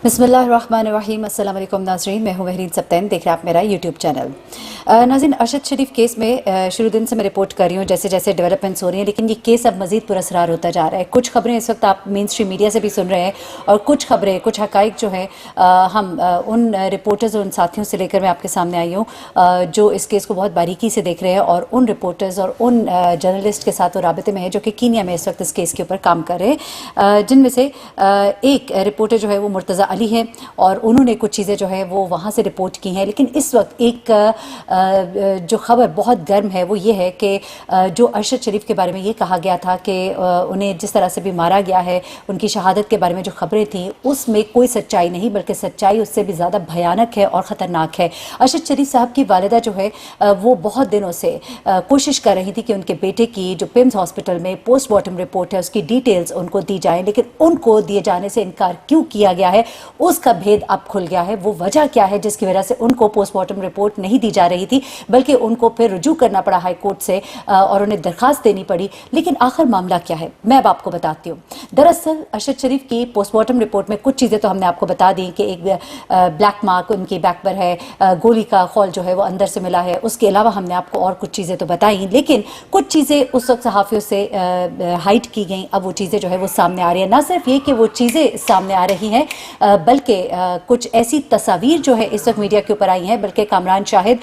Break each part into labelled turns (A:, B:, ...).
A: बिस्मिल्लाहिर्रहमानिर्रहीम। अस्सलाम वालेकुम नाज़रीन, मैं हूं महरीन सब्तैन, देख रहे हैं आप मेरा यूट्यूब चैनल। नाज़रीन, अरशद शरीफ केस में शुरू दिन से मैं रिपोर्ट कर रही हूँ जैसे जैसे डेवलपमेंट्स हो रही हैं, लेकिन ये केस अब मज़ीद पुरअसरार होता जा रहा है। कुछ खबरें इस वक्त आप मेन स्ट्रीम मीडिया से भी सुन रहे हैं और कुछ खबरें, कुछ हक़ाइक़ जो है हम उन रिपोर्टर्स और उन साथियों से लेकर मैं आपके सामने आई हूँ जो इस केस को बहुत बारीकी से देख रहे हैं और उन रिपोर्टर्स और उन जर्नलिस्ट के साथ वो राबते में है जो कि कीनिया में इस वक्त इस केस के ऊपर काम कर रहे हैं, जिनमें से एक रिपोर्टर जो है वो मुर्तज़ा अली है और उन्होंने कुछ चीज़ें जो है वो वहाँ से रिपोर्ट की हैं। लेकिन इस वक्त एक जो खबर बहुत गर्म है वो ये है कि जो अरशद शरीफ के बारे में ये कहा गया था कि उन्हें जिस तरह से भी मारा गया है, उनकी शहादत के बारे में जो खबरें थी उसमें कोई सच्चाई नहीं, बल्कि सच्चाई उससे भी ज़्यादा भयानक है और ख़तरनाक है। अरशद शरीफ साहब की वालिदा जो है वो बहुत दिनों से कोशिश कर रही थी कि उनके बेटे की जो पिम्स हॉस्पिटल में पोस्टमार्टम रिपोर्ट है उसकी डिटेल्स उनको दी जाए, लेकिन उनको दिए जाने से इनकार क्यों किया गया है उसका भेद अब खुल गया है। वो वजह क्या है जिसकी वजह से उनको पोस्टमार्टम रिपोर्ट नहीं दी जा रही थी, बल्कि उनको फिर रुजू करना पड़ा हाई कोर्ट से और उन्हें दरखास्त देनी पड़ी। लेकिन आखिर मामला क्या है मैं अब आपको बताती हूँ। दरअसल अरशद शरीफ की पोस्टमार्टम रिपोर्ट में कुछ चीज़ें तो हमने आपको बता दी कि एक ब्लैक मार्क उनकी बैक पर है, गोली का खौल जो है वो अंदर से मिला है। उसके अलावा हमने आपको और कुछ चीज़ें तो बताई, लेकिन कुछ चीज़ें उस वक्त सहाफ़ियों से हाइड की गई। अब वो चीज़ें जो है वो सामने आ रही है। ना सिर्फ ये कि वो चीज़ें सामने आ रही हैं, बल्कि कुछ ऐसी तस्वीर जो है इस वक्त मीडिया के ऊपर आई हैं, बल्कि कामरान शाहिद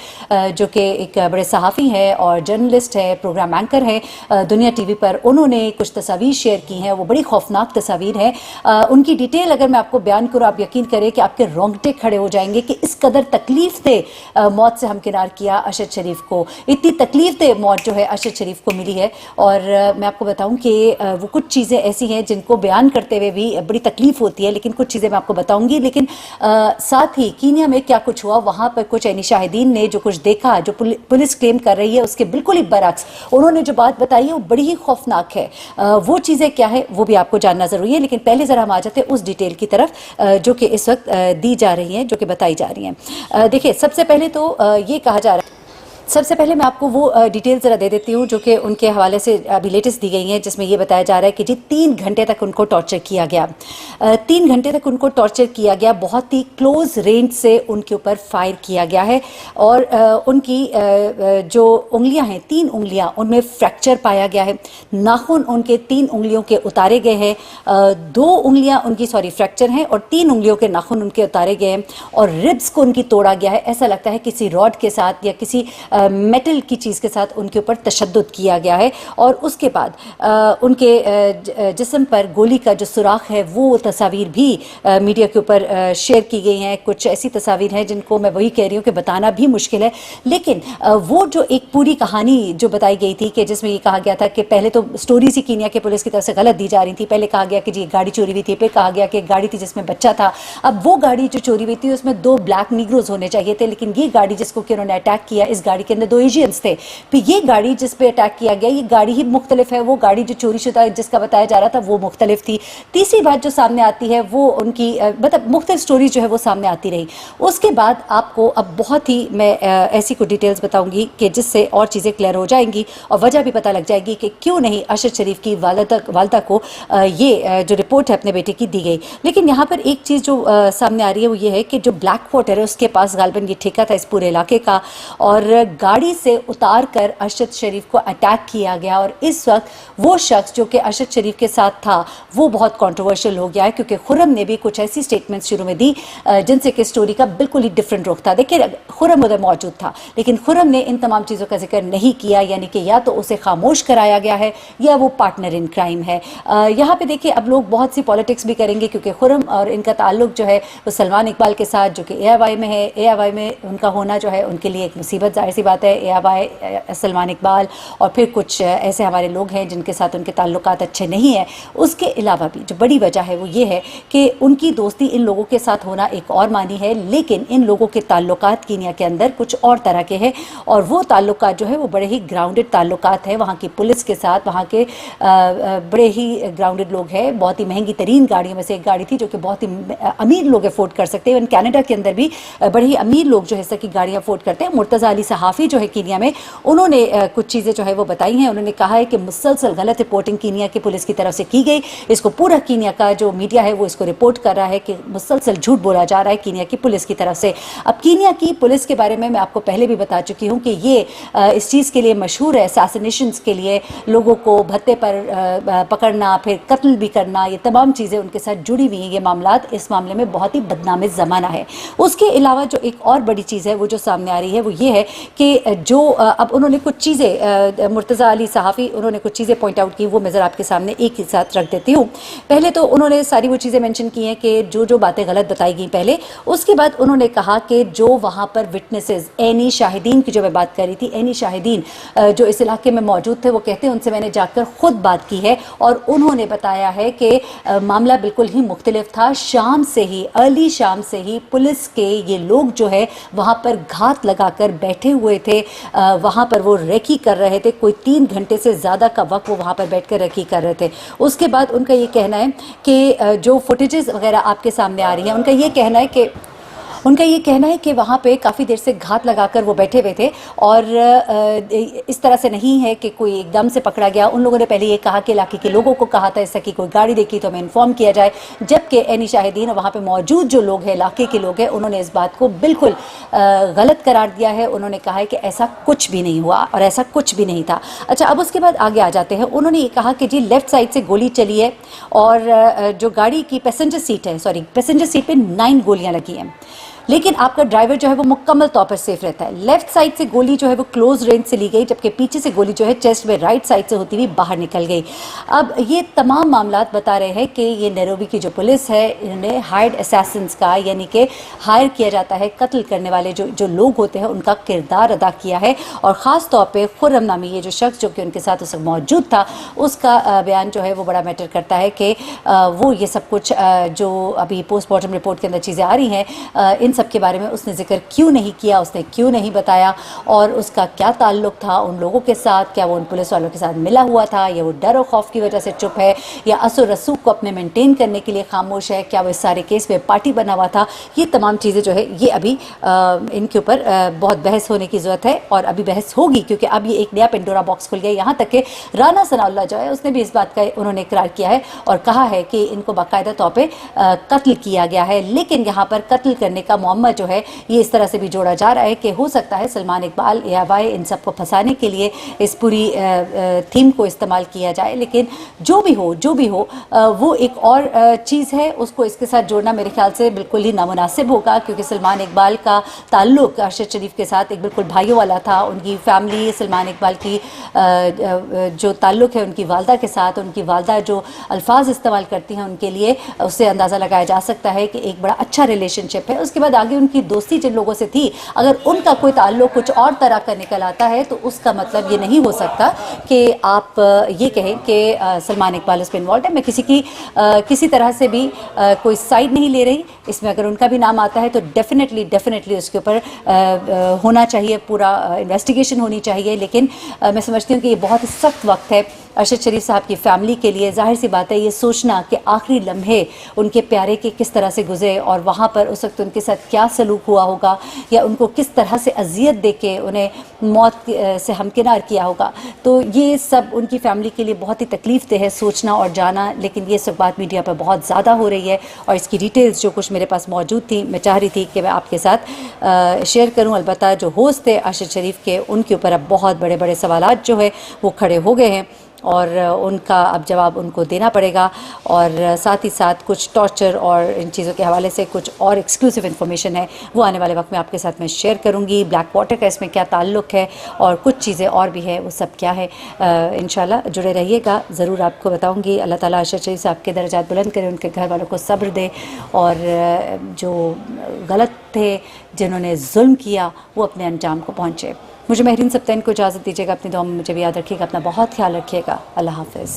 A: जो कि एक बड़े सहाफ़ी हैं और जर्नलिस्ट है, प्रोग्राम एंकर है दुनिया टीवी पर, उन्होंने कुछ तस्वीर शेयर की हैं। वो बड़ी खौफनाक तस्वीर है। उनकी डिटेल अगर मैं आपको बयान करूँ, आप यकीन करें कि आपके रोंगटे खड़े हो जाएंगे कि इस कदर तकलीफ दे मौत से हमकिनार किया अरशद शरीफ को। इतनी तकलीफ दे मौत जो है अरशद शरीफ को मिली है। और मैं आपको बताऊँ कि वो कुछ चीज़ें ऐसी हैं जिनको बयान करते हुए भी बड़ी तकलीफ होती है, लेकिन कुछ चीज़ें मैं आपको बताऊंगी। लेकिन साथ ही कीनिया में क्या कुछ हुआ, वहाँ पर कुछ ऐनी शाहिदीन ने जो कुछ देखा, जो पुलिस क्लेम कर रही है उसके बिल्कुल ही बरअक्स उन्होंने जो बात बताई है वो बड़ी ही खौफनाक है। वो चीज़ें क्या है वो भी आपको जानना ज़रूरी है। लेकिन पहले ज़रा हम आ जाते हैं उस डिटेल की तरफ जो कि इस वक्त दी जा रही हैं, जो कि बताई जा रही हैं। देखिए, सबसे पहले तो ये कहा जा रहा है, सबसे पहले मैं आपको वो डिटेल ज़रा दे देती हूँ जो कि उनके हवाले से अभी लेटेस्ट दी गई हैं, जिसमें ये बताया जा रहा है कि जी 3 घंटे तक उनको टॉर्चर किया गया। 3 घंटे तक उनको टॉर्चर किया गया, बहुत ही क्लोज रेंज से उनके ऊपर फायर किया गया है और उनकी जो उंगलियां हैं, 3 उंगलियां, उनमें फ्रैक्चर पाया गया है। नाखून उनके 3 उंगलियों के उतारे गए हैं। 2 उंगलियां उनकी फ्रैक्चर हैं और 3 उंगलियों के नाखून उनके उतारे गए हैं और रिब्स को उनकी तोड़ा गया है। ऐसा लगता है किसी रॉड के साथ या किसी मेटल की चीज़ के साथ उनके ऊपर तशद्दुद किया गया है। और उसके बाद उनके जिस्म पर गोली का जो सुराख है वो तस्वीर भी मीडिया के ऊपर शेयर की गई हैं। कुछ ऐसी तस्वीर हैं जिनको मैं वही कह रही हूँ कि बताना भी मुश्किल है, लेकिन वो जो एक पूरी कहानी जो बताई गई थी कि जिसमें ये कहा गया था कि पहले तो स्टोरी सी कीनिया के पुलिस की तरफ से गलत दी जा रही थी। पहले कहा गया कि जी गाड़ी चोरी हुई थी, फिर कहा गया कि गाड़ी थी जिसमें बच्चा था। अब वो गाड़ी जो चोरी हुई थी उसमें 2 ब्लैक निग्रोज होने चाहिए थे, लेकिन ये गाड़ी जिसको कि उन्होंने अटैक किया, इस गाड़ी के अंदर 2 एशियंस थे। फिर ये गाड़ी जिस पे अटैक किया गया, ये गाड़ी ही मुख्तलिफ है, वो गाड़ी जो चोरी शुदा जिसका बताया जा रहा था वो मुख्तलिफ थी। तीसरी बात जो सामने आती है वो उनकी मतलब मुख्तलिफ स्टोरीज जो है वो सामने आती रही। उसके बाद आपको अब बहुत ही मैं ऐसी कुछ डिटेल्स बताऊंगी कि जिससे और चीज़ें क्लियर हो जाएंगी और वजह भी पता लग जाएगी कि क्यों नहीं अरशद शरीफ की वालिदा को ये जो रिपोर्ट है अपने बेटे की दी गई। लेकिन यहाँ पर एक चीज़ जो सामने आ रही है वो ये है कि जो ब्लैक वाटर है उसके पास गालबन ये ठेका था इस पूरे इलाके का और गाड़ी से उतार कर अरशद शरीफ को अटैक किया गया। और इस वक्त वो शख्स जो कि अरशद शरीफ के साथ था वो बहुत कंट्रोवर्शियल हो गया है, क्योंकि खुर्रम ने भी कुछ ऐसी स्टेटमेंट्स शुरू में दी जिनसे कि स्टोरी का बिल्कुल ही डिफरेंट रुख था। देखिए, खुर्रम उधर मौजूद था, लेकिन खुर्रम ने इन तमाम चीज़ों का जिक्र नहीं किया, यानी कि या तो उसे खामोश कराया गया है या वो पार्टनर इन क्राइम है। यहाँ पे देखिए, अब लोग बहुत सी पॉलिटिक्स भी करेंगे, क्योंकि खुर्रम और इनका ताल्लुक जो है वो सलमान इकबाल के साथ, जो कि AIY में है। AIY में उनका होना जो है उनके लिए एक मुसीबत, जाहिर सी बात है। AIY, सलमान इकबाल और फिर कुछ ऐसे हमारे लोग हैं जिनके साथ उनके ताल्लुकात अच्छे नहीं हैं। उसके अलावा भी जो बड़ी वजह है वो ये है कि उनकी दोस्ती इन लोगों के साथ होना एक और मानी है, लेकिन इन लोगों के ताल्लुकात कीनिया के अंदर कुछ और तरह के हैं और वो ताल्लुकात जो है वो बड़े ही ग्राउंडेड ताल्लुकात है वहाँ की पुलिस के साथ। वहाँ के बड़े ही ग्राउंडेड लोग हैं। बहुत ही महंगी तरीन गाड़ियों में से एक गाड़ी थी जो कि बहुत ही अमीर लोग अफोर्ड कर सकते हैं। इवन कनाडा के अंदर भी बड़े ही अमीर लोग जो है की गाड़ियाँ अफोर्ड करते हैं। मुर्तज़ा अली साहब صحافی جو ہے کینیا میں, انہوں نے کچھ چیزیں جو ہے وہ بتائی ہیں. انہوں نے کہا ہے کہ مسلسل غلط رپورٹنگ کینیا کی پولیس کی طرف سے کی گئی. اس کو پورا کینیا کا جو میڈیا ہے وہ اس کو رپورٹ کر رہا ہے کہ مسلسل جھوٹ بولا جا رہا ہے کینیا کی پولیس کی طرف سے. اب کینیا کی پولیس کے بارے میں آپ کو پہلے بھی بتا چکی ہوں کہ یہ اس چیز کے لیے مشہور ہے, اساسینیشنز کے لیے, لوگوں کو بھتے پر پکڑنا, پھر قتل بھی کرنا, یہ تمام چیزیں ان کے ساتھ جڑی ہوئی ہیں. یہ معاملات اس معاملے میں بہت ہی بدنام زمانہ ہے. اس کے علاوہ جو ایک اور بڑی چیز ہے وہ جو سامنے آ رہی ہے وہ یہ ہے کہ جو اب انہوں نے کچھ چیزیں, مرتضیٰ علی صحافی, انہوں نے کچھ چیزیں پوائنٹ آؤٹ کی, وہ میں ذرا آپ کے سامنے ایک ہی ساتھ رکھ دیتی ہوں. پہلے تو انہوں نے ساری وہ چیزیں مینشن کی ہیں کہ جو باتیں غلط بتائی گئیں پہلے. اس کے بعد انہوں نے کہا کہ جو وہاں پر وٹنسز, عینی شاہدین کی جو میں بات کر رہی تھی, عینی شاہدین جو اس علاقے میں موجود تھے, وہ کہتے ہیں ان سے میں نے جا کر خود بات کی ہے اور انہوں نے بتایا ہے کہ معاملہ بالکل ہی مختلف تھا. شام سے ہی, ارلی شام سے ہی پولیس کے یہ لوگ جو ہے وہاں پر گھات لگا کر بیٹھے ہوئے تھے, وہاں پر وہ ریکی کر رہے تھے. کوئی 3 گھنٹے سے زیادہ کا وقت وہ وہاں پر بیٹھ کر ریکی کر رہے تھے. اس کے بعد ان کا یہ کہنا ہے کہ جو فوٹیجز وغیرہ آپ کے سامنے آ رہی ہیں, ان کا یہ کہنا ہے کہ وہاں پہ کافی دیر سے گھات لگا کر وہ بیٹھے ہوئے تھے اور اس طرح سے نہیں ہے کہ کوئی ایک دم سے پکڑا گیا. ان لوگوں نے پہلے یہ کہا کہ علاقے کے لوگوں کو کہا تھا اس طرح کی کوئی گاڑی دیکھی تو ہمیں انفارم کیا جائے, جبکہ عینی شاہدین وہاں پہ موجود جو لوگ ہیں, علاقے کے لوگ ہیں, انہوں نے اس بات کو بالکل غلط قرار دیا ہے. انہوں نے کہا ہے کہ ایسا کچھ بھی نہیں ہوا اور ایسا کچھ بھی نہیں تھا. اچھا, اب اس کے بعد آگے آ جاتے ہیں. انہوں نے یہ کہا کہ جی لیفٹ سائڈ سے گولی چلی ہے اور جو گاڑی کی پیسنجر سیٹ پہ 9 گولیاں لگی ہیں, لیکن آپ کا ڈرائیور جو ہے وہ مکمل طور پر سیف رہتا ہے. لیفٹ سائڈ سے گولی جو ہے وہ کلوز رینج سے لی گئی, جبکہ پیچھے سے گولی جو ہے چیسٹ میں رائٹ سائڈ سے ہوتی ہوئی باہر نکل گئی. اب یہ تمام معاملات بتا رہے ہیں کہ یہ نیروبی کی جو پولیس ہے, انہوں نے ہائرڈ اسیسنز کا, یعنی کہ ہائر کیا جاتا ہے قتل کرنے والے جو لوگ ہوتے ہیں, ان کا کردار ادا کیا ہے. اور خاص طور پہ خرم نامی یہ جو شخص جو کہ ان کے ساتھ اس وقت موجود تھا, اس کا بیان جو ہے وہ بڑا میٹر کرتا ہے کہ وہ یہ سب کچھ جو ابھی پوسٹ مارٹم رپورٹ کے اندر چیزیں آ رہی ہیں, ان سب کے بارے میں اس نے ذکر کیوں نہیں کیا, اس نے کیوں نہیں بتایا, اور اس کا کیا تعلق تھا ان لوگوں کے ساتھ. کیا وہ ان پولیس والوں کے ساتھ ملا ہوا تھا, یا وہ ڈر و خوف کی وجہ سے چپ ہے, یا اثر رسوخ کو اپنے مینٹین کرنے کے لیے خاموش ہے, کیا وہ اس سارے کیس میں پارٹی بنا ہوا تھا. یہ تمام چیزیں جو ہے یہ ابھی ان کے اوپر بہت بحث ہونے کی ضرورت ہے, اور ابھی بحث ہوگی کیونکہ اب یہ ایک نیا پنڈورا باکس کھل گیا. یہاں تک کہ رانا ثناء اللہ جو ہے اس نے بھی اس بات کا انہوں نے اقرار کیا ہے اور کہا ہے کہ ان کو باقاعدہ طور پہ قتل کیا گیا ہے. لیکن یہاں پر قتل کرنے کا معمہ جو ہے یہ اس طرح سے بھی جوڑا جا رہا ہے کہ ہو سکتا ہے سلمان اقبال یا وائے ان سب کو پھنسانے کے لیے اس پوری تھیم کو استعمال کیا جائے. لیکن جو بھی ہو وہ ایک اور چیز ہے, اس کو اس کے ساتھ جوڑنا میرے خیال سے بالکل ہی نامناسب ہوگا, کیونکہ سلمان اقبال کا تعلق ارشد شریف کے ساتھ ایک بالکل بھائیوں والا تھا. ان کی فیملی, سلمان اقبال کی جو تعلق ہے ان کی والدہ کے ساتھ, ان کی والدہ جو الفاظ استعمال کرتی ہیں ان کے لیے, اس سے اندازہ لگایا جا سکتا ہے کہ ایک بڑا اچھا ریلیشن شپ ہے. اس کے بعد آگے ان کی دوستی جن لوگوں سے تھی, اگر ان کا کوئی تعلق کچھ اور طرح کا نکل آتا ہے تو اس کا مطلب یہ نہیں ہو سکتا کہ آپ یہ کہیں کہ سلمان اقبال اس پہ انوالوڈ ہے. میں کسی طرح سے بھی کوئی سائڈ نہیں لے رہی اس میں. اگر ان کا بھی نام آتا ہے تو ڈیفینیٹلی اس کے اوپر ہونا چاہیے, پورا انویسٹیگیشن ہونی چاہیے. لیکن میں سمجھتی ہوں کہ یہ بہت سخت وقت ہے ارشد شریف صاحب کی فیملی کے لیے. ظاہر سی بات ہے یہ سوچنا کہ آخری لمحے ان کے پیارے کے کس طرح سے گزرے, اور وہاں پر اس وقت ان کے ساتھ کیا سلوک ہوا ہوگا, یا ان کو کس طرح سے اذیت دے کے انہیں موت سے ہمکنار کیا ہوگا, تو یہ سب ان کی فیملی کے لیے بہت ہی تکلیف دہ ہے سوچنا اور جانا. لیکن یہ سب بات میڈیا پر بہت زیادہ ہو رہی ہے, اور اس کی ڈیٹیلز جو کچھ میرے پاس موجود تھیں میں چاہ رہی تھی کہ میں آپ کے ساتھ شیئر کروں. البتہ جو ہوسٹ تھے ارشد شریف کے, ان کے اوپر اب بہت بڑے بڑے سوالات جو ہے وہ کھڑے ہو گئے ہیں, اور ان کا اب جواب ان کو دینا پڑے گا. اور ساتھ ہی ساتھ کچھ ٹارچر اور ان چیزوں کے حوالے سے کچھ اور ایکسکلوسیو انفارمیشن ہے وہ آنے والے وقت میں آپ کے ساتھ میں شیئر کروں گی. بلیک واٹر کا اس میں کیا تعلق ہے اور کچھ چیزیں اور بھی ہے, وہ سب کیا ہے. انشاءاللہ جڑے رہیے گا, ضرور آپ کو بتاؤں گی. اللہ تعالیٰ ارشد شریف صاحب کے درجات بلند کرے, ان کے گھر والوں کو صبر دے, اور جو غلط تھے جنہوں نے ظلم کیا وہ اپنے انجام کو پہنچے. مجھے مہرین سبطین کو اجازت دیجیے گا, اپنی دعا میں مجھے بھی یاد رکھیے گا, اپنا بہت خیال رکھیے گا. اللہ حافظ.